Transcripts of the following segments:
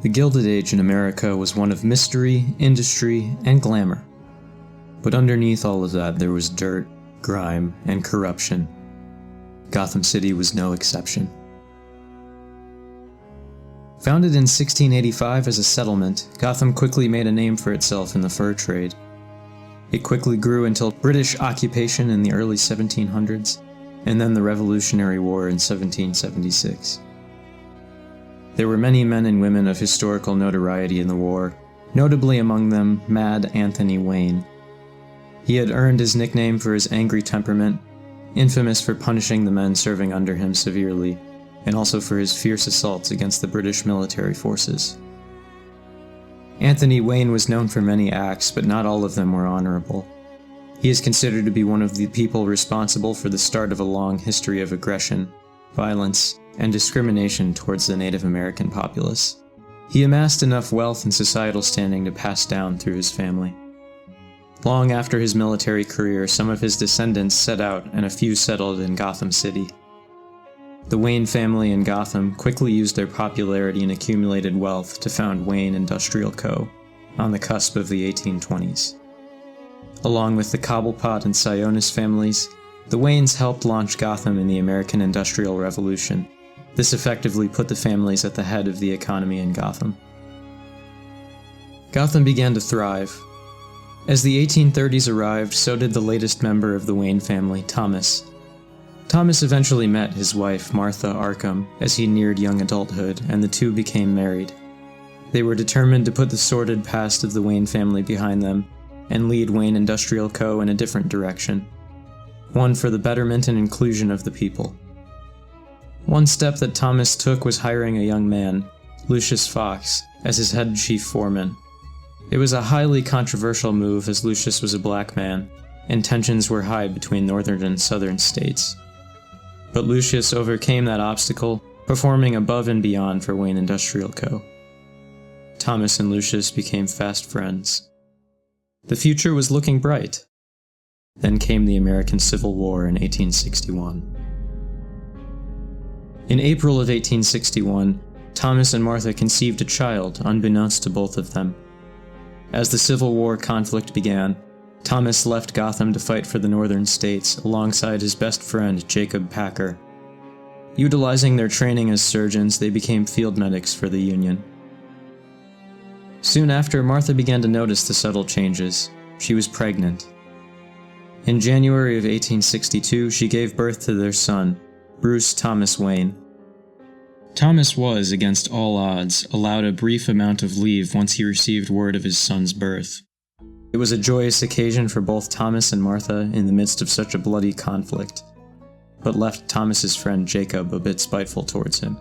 The Gilded Age in America was one of mystery, industry, and glamour. But underneath all of that there was dirt, grime, and corruption. Gotham City was no exception. Founded in 1685 as a settlement, Gotham quickly made a name for itself in the fur trade. It quickly grew until British occupation in the early 1700s, and then the Revolutionary War in 1776. There were many men and women of historical notoriety in the war, notably among them Mad Anthony Wayne. He had earned his nickname for his angry temperament, infamous for punishing the men serving under him severely, and also for his fierce assaults against the British military forces. Anthony Wayne was known for many acts, but not all of them were honorable. He is considered to be one of the people responsible for the start of a long history of aggression, violence, and discrimination towards the Native American populace. He amassed enough wealth and societal standing to pass down through his family. Long after his military career, some of his descendants set out and a few settled in Gotham City. The Wayne family in Gotham quickly used their popularity and accumulated wealth to found Wayne Industrial Co. on the cusp of the 1820s. Along with the Cobblepot and Sionis families, the Waynes helped launch Gotham in the American Industrial Revolution. This effectively put the families at the head of the economy in Gotham. Gotham began to thrive. As the 1830s arrived, so did the latest member of the Wayne family, Thomas. Thomas eventually met his wife, Martha Arkham, as he neared young adulthood, and the two became married. They were determined to put the sordid past of the Wayne family behind them and lead Wayne Industrial Co. in a different direction, one for the betterment and inclusion of the people. One step that Thomas took was hiring a young man, Lucius Fox, as his head chief foreman. It was a highly controversial move as Lucius was a black man, and tensions were high between northern and southern states. But Lucius overcame that obstacle, performing above and beyond for Wayne Industrial Co. Thomas and Lucius became fast friends. The future was looking bright. Then came the American Civil War in 1861. In April of 1861, Thomas and Martha conceived a child, unbeknownst to both of them. As the Civil War conflict began, Thomas left Gotham to fight for the northern states alongside his best friend, Jacob Packer. Utilizing their training as surgeons, they became field medics for the Union. Soon after, Martha began to notice the subtle changes. She was pregnant. In January of 1862, she gave birth to their son, Bruce Thomas Wayne. Thomas was, against all odds, allowed a brief amount of leave once he received word of his son's birth. It was a joyous occasion for both Thomas and Martha in the midst of such a bloody conflict, but left Thomas's friend Jacob a bit spiteful towards him.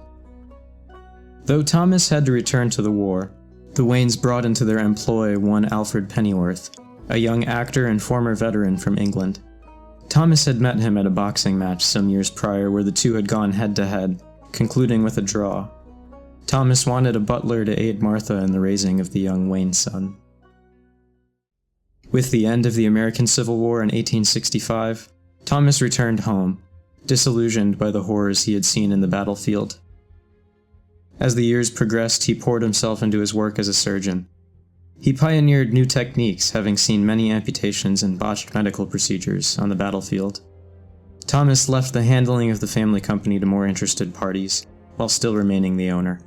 Though Thomas had to return to the war, the Waynes brought into their employ one Alfred Pennyworth, a young actor and former veteran from England. Thomas had met him at a boxing match some years prior where the two had gone head-to-head, concluding with a draw. Thomas wanted a butler to aid Martha in the raising of the young Wayne son. With the end of the American Civil War in 1865, Thomas returned home, disillusioned by the horrors he had seen in the battlefield. As the years progressed, he poured himself into his work as a surgeon. He pioneered new techniques, having seen many amputations and botched medical procedures on the battlefield. Thomas left the handling of the family company to more interested parties, while still remaining the owner.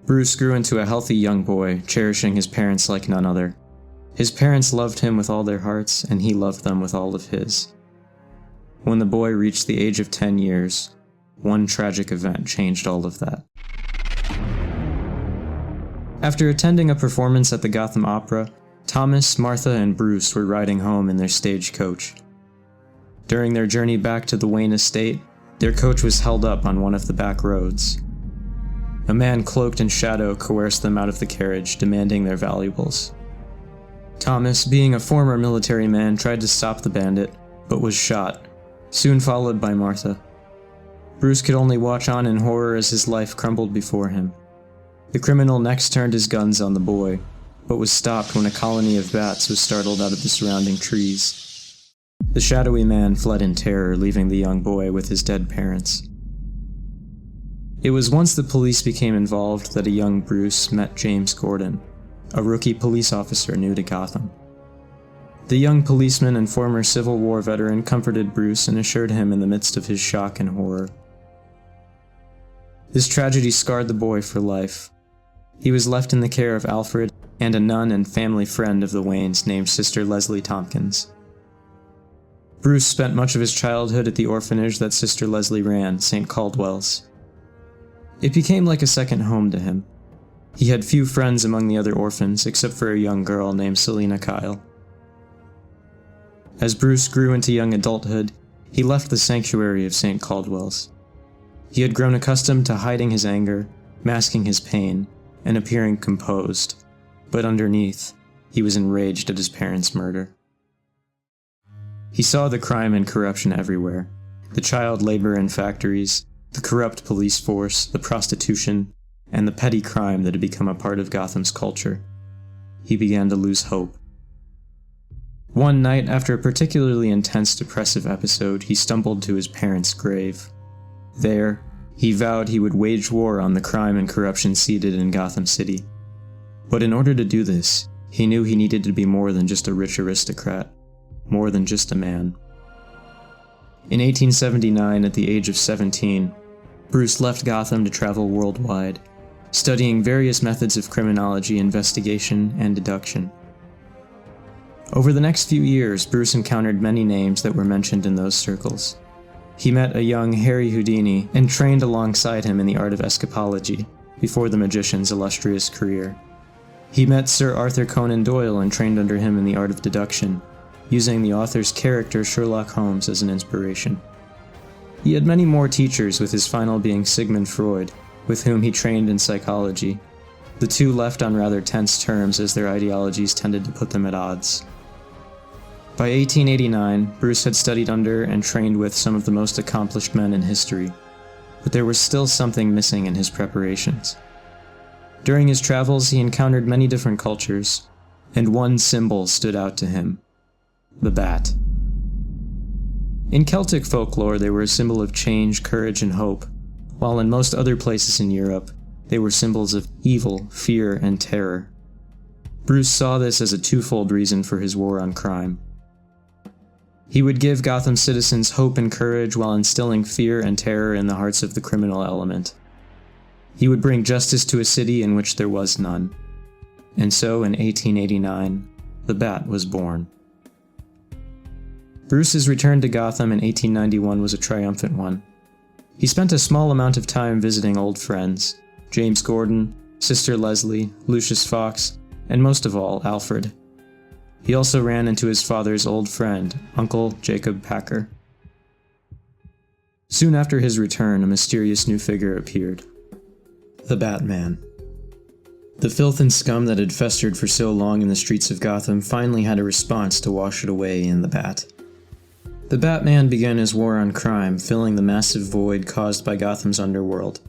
Bruce grew into a healthy young boy, cherishing his parents like none other. His parents loved him with all their hearts, and he loved them with all of his. When the boy reached the age of 10 years, one tragic event changed all of that. After attending a performance at the Gotham Opera, Thomas, Martha, and Bruce were riding home in their stagecoach. During their journey back to the Wayne estate, their coach was held up on one of the back roads. A man cloaked in shadow coerced them out of the carriage, demanding their valuables. Thomas, being a former military man, tried to stop the bandit, but was shot, soon followed by Martha. Bruce could only watch on in horror as his life crumbled before him. The criminal next turned his guns on the boy, but was stopped when a colony of bats was startled out of the surrounding trees. The shadowy man fled in terror, leaving the young boy with his dead parents. It was once the police became involved that a young Bruce met James Gordon, a rookie police officer new to Gotham. The young policeman and former Civil War veteran comforted Bruce and assured him in the midst of his shock and horror. This tragedy scarred the boy for life. He was left in the care of Alfred and a nun and family friend of the Waynes named Sister Leslie Tompkins. Bruce spent much of his childhood at the orphanage that Sister Leslie ran, St. Caldwell's. It became like a second home to him. He had few friends among the other orphans except for a young girl named Selina Kyle. As Bruce grew into young adulthood, he left the sanctuary of St. Caldwell's. He had grown accustomed to hiding his anger, masking his pain, and appearing composed, but underneath, he was enraged at his parents' murder. He saw the crime and corruption everywhere, the child labor in factories, the corrupt police force, the prostitution, and the petty crime that had become a part of Gotham's culture. He began to lose hope. One night, after a particularly intense depressive episode, he stumbled to his parents' grave. There, he vowed he would wage war on the crime and corruption seated in Gotham City. But in order to do this, he knew he needed to be more than just a rich aristocrat, more than just a man. In 1879, at the age of 17, Bruce left Gotham to travel worldwide, studying various methods of criminology, investigation, and deduction. Over the next few years, Bruce encountered many names that were mentioned in those circles. He met a young Harry Houdini and trained alongside him in the art of escapology, before the magician's illustrious career. He met Sir Arthur Conan Doyle and trained under him in the art of deduction, using the author's character Sherlock Holmes as an inspiration. He had many more teachers, with his final being Sigmund Freud, with whom he trained in psychology. The two left on rather tense terms as their ideologies tended to put them at odds. By 1889, Bruce had studied under and trained with some of the most accomplished men in history, but there was still something missing in his preparations. During his travels, he encountered many different cultures, and one symbol stood out to him: the bat. In Celtic folklore, they were a symbol of change, courage, and hope, while in most other places in Europe, they were symbols of evil, fear, and terror. Bruce saw this as a twofold reason for his war on crime. He would give Gotham citizens hope and courage while instilling fear and terror in the hearts of the criminal element. He would bring justice to a city in which there was none. And so, in 1889, the Bat was born. Bruce's return to Gotham in 1891 was a triumphant one. He spent a small amount of time visiting old friends: James Gordon, Sister Leslie, Lucius Fox, and most of all, Alfred. He also ran into his father's old friend, Uncle Jacob Packer. Soon after his return, a mysterious new figure appeared: the Batman. The filth and scum that had festered for so long in the streets of Gotham finally had a response to wash it away in the Bat. The Batman began his war on crime, filling the massive void caused by Gotham's underworld.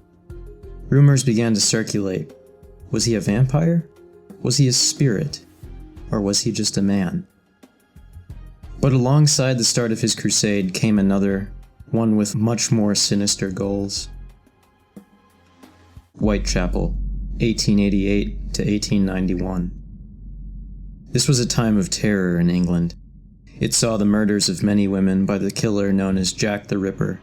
Rumors began to circulate. Was he a vampire? Was he a spirit? Or was he just a man? But alongside the start of his crusade came another, one with much more sinister goals. Whitechapel, 1888 to 1891. This was a time of terror in England. It saw the murders of many women by the killer known as Jack the Ripper.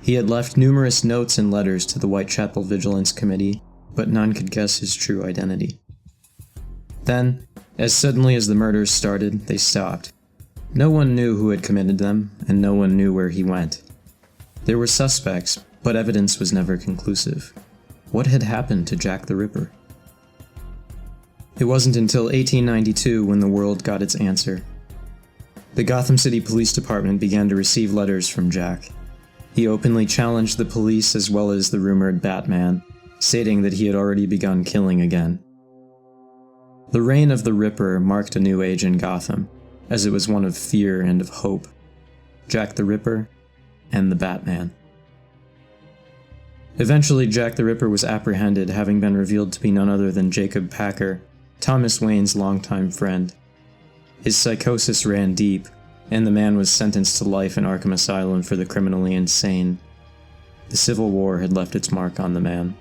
He had left numerous notes and letters to the Whitechapel Vigilance Committee, but none could guess his true identity. Then, as suddenly as the murders started, they stopped. No one knew who had committed them, and no one knew where he went. There were suspects, but evidence was never conclusive. What had happened to Jack the Ripper? It wasn't until 1892 when the world got its answer. The Gotham City Police Department began to receive letters from Jack. He openly challenged the police as well as the rumored Batman, stating that he had already begun killing again. The reign of the Ripper marked a new age in Gotham, as it was one of fear and of hope. Jack the Ripper and the Batman. Eventually, Jack the Ripper was apprehended, having been revealed to be none other than Jacob Packer, Thomas Wayne's longtime friend. His psychosis ran deep, and the man was sentenced to life in Arkham Asylum for the criminally insane. The Civil War had left its mark on the man.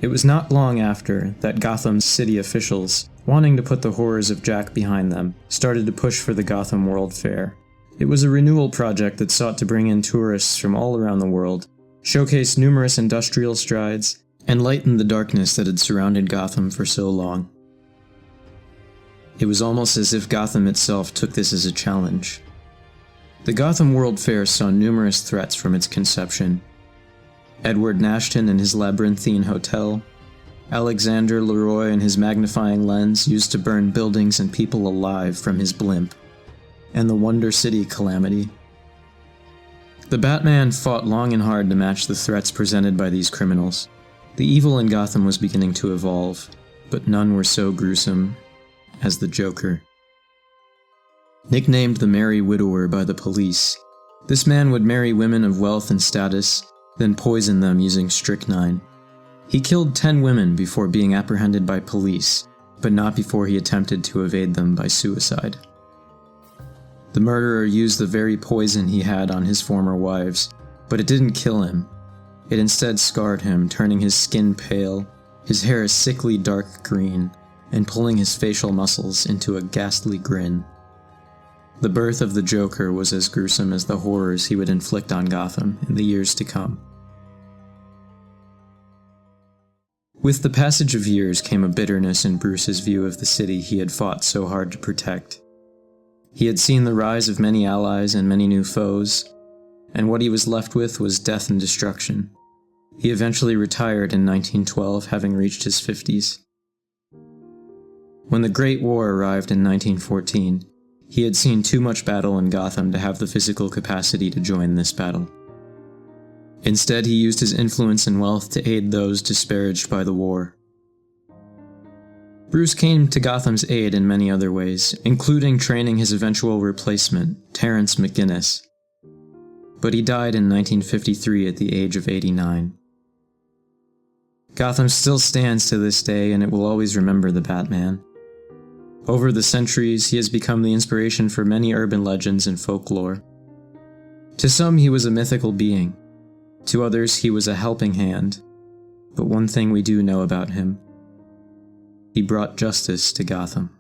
It was not long after that Gotham's city officials, wanting to put the horrors of Jack behind them, started to push for the Gotham World Fair. It was a renewal project that sought to bring in tourists from all around the world, showcase numerous industrial strides, and lighten the darkness that had surrounded Gotham for so long. It was almost as if Gotham itself took this as a challenge. The Gotham World Fair saw numerous threats from its conception. Edward Nashton and his labyrinthine hotel, Alexander Leroy and his magnifying lens used to burn buildings and people alive from his blimp, and the Wonder City calamity. The Batman fought long and hard to match the threats presented by these criminals. The evil in Gotham was beginning to evolve, but none were so gruesome as the Joker. Nicknamed the Merry Widower by the police, this man would marry women of wealth and status, then poison them using strychnine. He killed 10 women before being apprehended by police, but not before he attempted to evade them by suicide. The murderer used the very poison he had on his former wives, but it didn't kill him. It instead scarred him, turning his skin pale, his hair a sickly dark green, and pulling his facial muscles into a ghastly grin. The birth of the Joker was as gruesome as the horrors he would inflict on Gotham in the years to come. With the passage of years came a bitterness in Bruce's view of the city he had fought so hard to protect. He had seen the rise of many allies and many new foes, and what he was left with was death and destruction. He eventually retired in 1912, having reached his 50s. When the Great War arrived in 1914, he had seen too much battle in Gotham to have the physical capacity to join this battle. Instead, he used his influence and wealth to aid those disparaged by the war. Bruce came to Gotham's aid in many other ways, including training his eventual replacement, Terrence McGinnis. But he died in 1953 at the age of 89. Gotham still stands to this day, and it will always remember the Batman. Over the centuries, he has become the inspiration for many urban legends and folklore. To some, he was a mythical being. To others, he was a helping hand. But one thing we do know about him: he brought justice to Gotham.